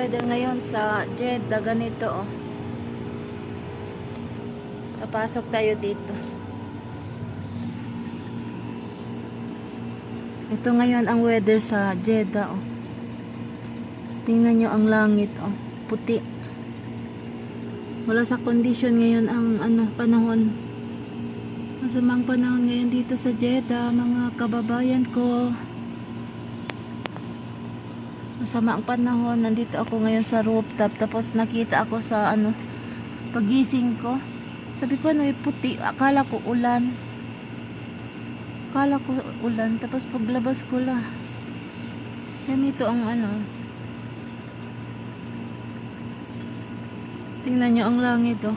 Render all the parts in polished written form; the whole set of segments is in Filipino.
weather ngayon sa Jeddah, ganito oh. Papasok tayo dito. Ito ngayon ang weather sa Jeddah oh. Tingnan nyo ang langit oh, puti. Wala sa condition ngayon ang panahon. Masamang panahon ngayon dito sa Jeddah, mga kababayan ko. Masama ang panahon. Nandito ako ngayon sa rooftop. Tapos nakita ako sa pagising ko. Sabi ko puti. Akala ko ulan. Tapos paglabas ko la. Ganito ang Tingnan nyo ang langit oh.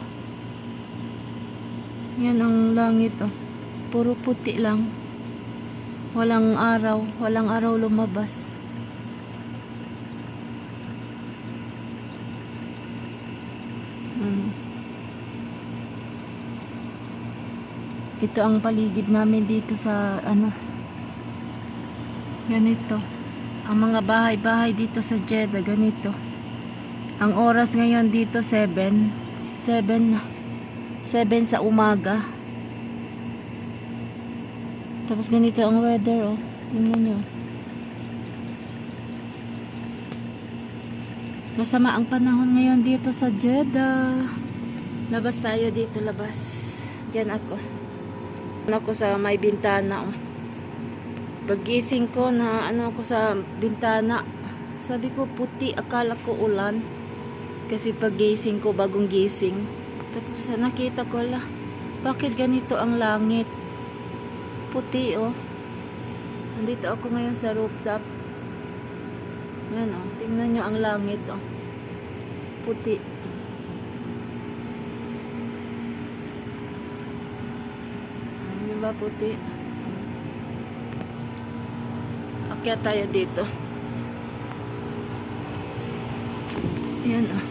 Yan ang langit oh. Puro puti lang. Walang araw lumabas. Ito ang paligid namin dito sa ganito. Ang mga bahay-bahay dito sa Jeddah ganito. Ang oras ngayon dito 7 sa umaga. Tapos ganito ang weather oh. Tingnan nyo. Masama ang panahon ngayon dito sa Jeddah. Labas tayo dito, labas. Diyan ako. Ako sa may bintana oh. Pagising ko na ako sa bintana. Sabi ko puti, akala ko ulan. Kasi pagising ko, bagong gising. Tapos nakita ko bakit ganito ang langit? Puti oh. Nandito ako ngayon sa rooftop. Yan oh, tingnan nyo ang langit oh. Puti. Diba puti? Akyat tayo dito. Yan oh.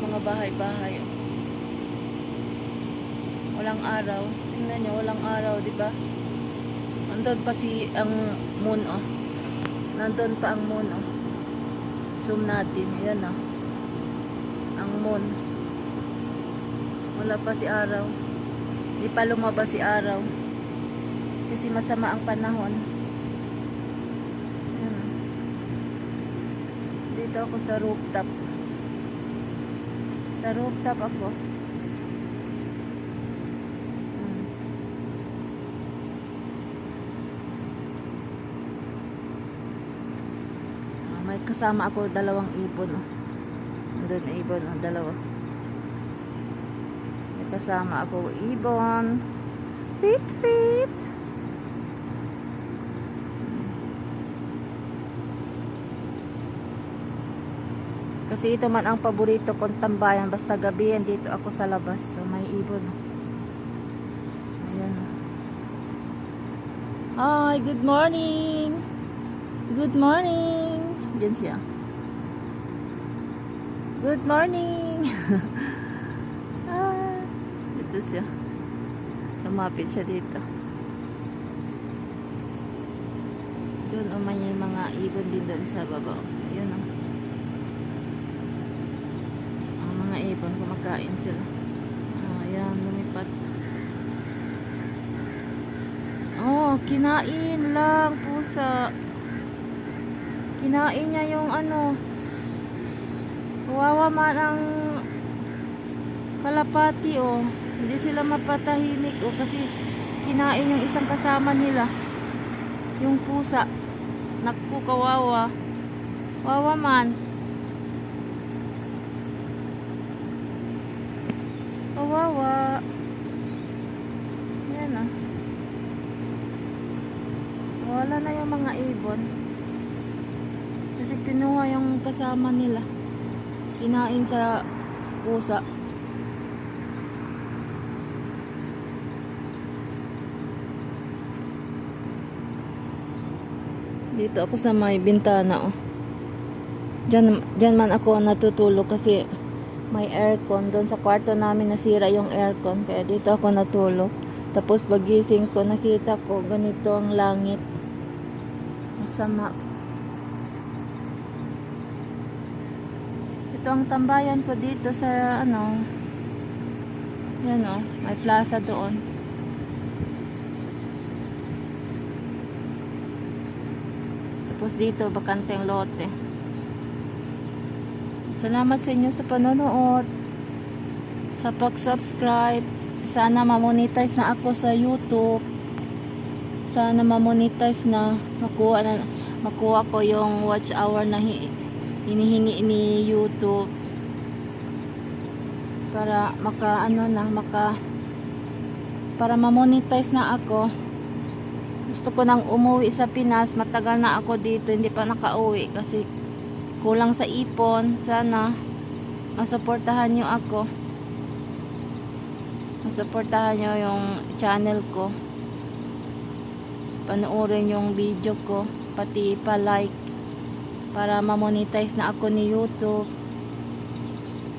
Mga bahay-bahay oh. Walang araw. Tingnan nyo, walang araw, diba? Nandun pa ang moon oh. Nandun pa ang moon oh. Zoom natin. Yan oh. Ang moon. Wala pa si araw. Di pa lumabas si araw. Kasi masama ang panahon. Yan oh. Dito ako sa rooftop. Sa rooftop ako. May kasama ako dalawang ibon oh. Andun ibon oh, dalawa. May kasama ako ibon. Pit pit. Kasi ito man ang paborito kong tambayan. Basta gabi yan dito ako sa labas. So may ibon oh. Ayan oh. Hi, good morning. Good morning. Diyan siya. Good morning. Dito siya. Lumapit siya dito. Doon may mga ibon din doon sa baba. Ayun oh. Ang mga ibon kumakain sila. Ayan, lumipat. Oh, kinain lang pusa. Kinain niya yung kawawa man ang kalapati oh. Hindi sila mapatahimik oh, kasi kinain yung isang kasama nila, yung pusa. Naku, kawawa. Kawawa man. Kawawa. Yan ah. Wala na yung mga ibon. Kasi kinuha yung kasama nila. Kinain sa pusa. Dito ako sa may bintana oh. Diyan man ako natutulog kasi may aircon. Doon sa kwarto namin nasira yung aircon. Kaya dito ako natulog. Tapos pagising ko nakita ko ganito ang langit. Masama. Ito ang tambayan ko dito sa ano. Yan oh, may plaza doon. Tapos dito bakanteng lote. Salamat sa inyo sa panonood, sa pag-subscribe. Sana ma-monetize na ako sa YouTube. Sana ma-monetize na makuha ko yung watch hour na hinihingi ni YouTube. Para para ma-monetize na ako. Gusto ko nang umuwi sa Pinas. Matagal na ako dito, hindi pa nakauwi kasi kulang sa ipon. Sana masuportahan nyo ako. Masuportahan nyo yung channel ko. Panoorin yung video ko, pati pa-like para ma-monetize na ako ni YouTube.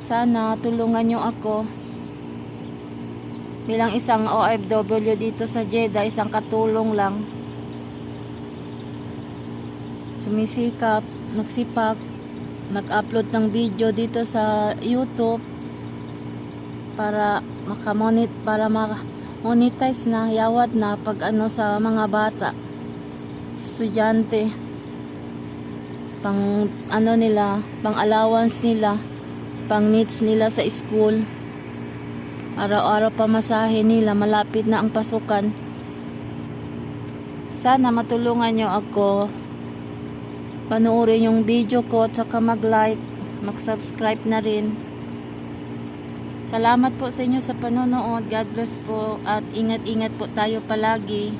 Sana tulungan nyo ako. Bilang isang OFW dito sa Jeddah, isang katulong lang. Sumisikap, nagsipag, nag-upload ng video dito sa YouTube para monetize na, yawad na pag ano sa mga bata, estudyante, pang ano nila, pang allowance nila, pang needs nila sa school. Araw-araw pamasahe nila, malapit na ang pasukan. Sana matulungan nyo ako. Panoorin yung video ko at saka mag-like, mag-subscribe na rin. Salamat po sa inyo sa panonood. God bless po at ingat-ingat po tayo palagi.